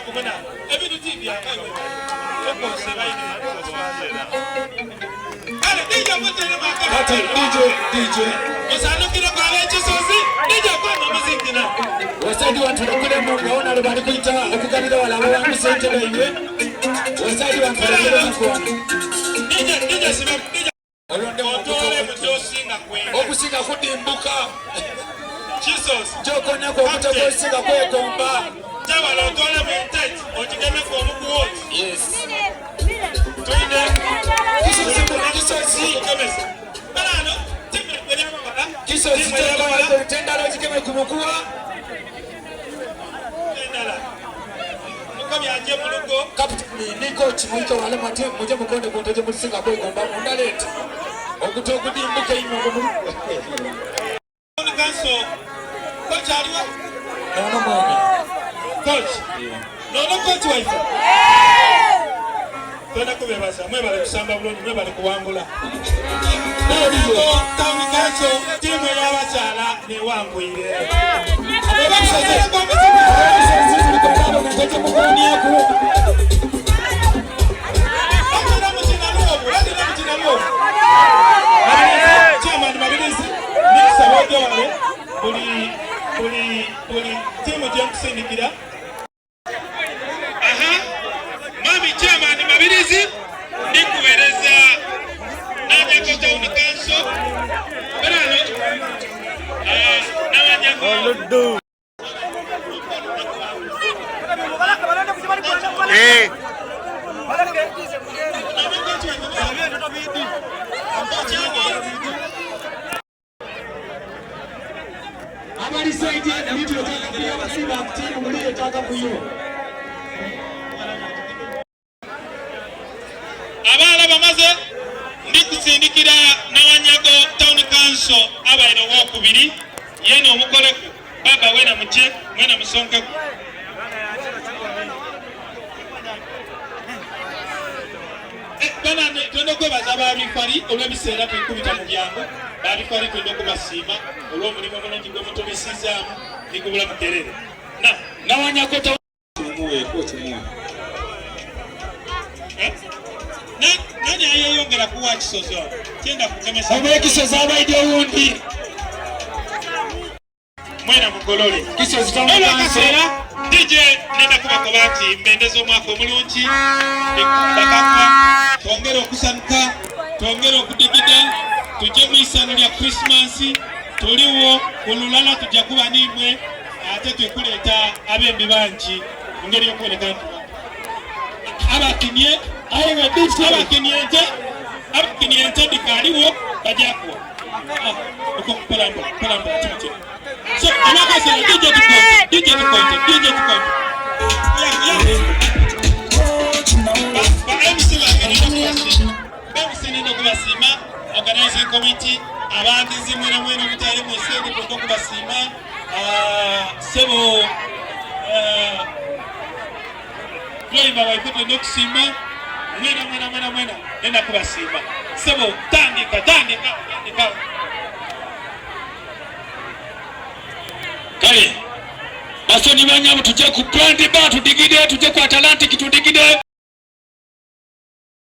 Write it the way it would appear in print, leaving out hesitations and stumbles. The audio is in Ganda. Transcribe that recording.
kubona ebintu tibya kawe eko sebaini ale DJ osano kira kwa lechisozi DJ kwa muziki na wasaidi watu kule mungu ona le bali kuita okukabira wala wangu sente baiwe wasaidi watu kule DJ siba olonde otole mutosinga kwenda okusinga kudimbuka Jesus joko nako kutakosinga kwekomba jabala otole mentate otigeme ko omukuwo yes tuinde kisosi kamesa balano timbe kwenya baba kisosi jabala tendalo otigeme kumukuwa tendala mukamyaje mulugo kapitani niko chimuito wale mate muje mukonde kuntoje mulisinga kwekomba mundalete okutokudimbuka imongo mulugo kanso coach aliwa no mwana coach no coach wife tena kubebasa mwebale kusamba buloni mwebale kuwangula ndio tauni kanso timu ya wachala ni wangwire ababashaje kwa muziki kwa mtoto mkoni yako chairman mabilizi ni sababu wale Puli timu jankusindikira mami chairman mabilizi ndikuwereza Nanyako Town Council barano nawanyako Abali saidi ndio tunataka basiba timu mliyotaka kuyo. Abala bamaze ndikusindikira Nanyako Town Council abaino wokubiri yene omukole baba wena muje mwena musonke bana twende kwebaza babifari olw'ebiseera twikubita mu byangu babifari twende kubasiima olw'omulimu omulungi gwe mutubisizaamu nikubula muterere Nanyako Town nani ayeyongera kuwa kisozo kyenda kukemesa oba ekisozo abaidde owundi mwena mugolole kisozo olwakaseera DJ nenda kubako bati mbendeza omwaka omulungi bakakwa twongere okusanuka twongere okudigida tujje mu isano lya Christmas tuliwo kululala tujja kuba nimwe ate twekuleeta abembi bangi ngeri yokuoneka nti abakinye ayiwe bifu abakinye ente dikaliwo bajakuwa uko pelamba chimche so anakasema DJ tukonte ba MC nenda kubasima organizing committee abandizi mwena mutali museni kondo kubasima sebo Loiba waikutu nokusima mwena nenda kubasima sebo tandika kale basoni banyamu tujje ku plant ba tudigide tujje ku Atlantic tudigide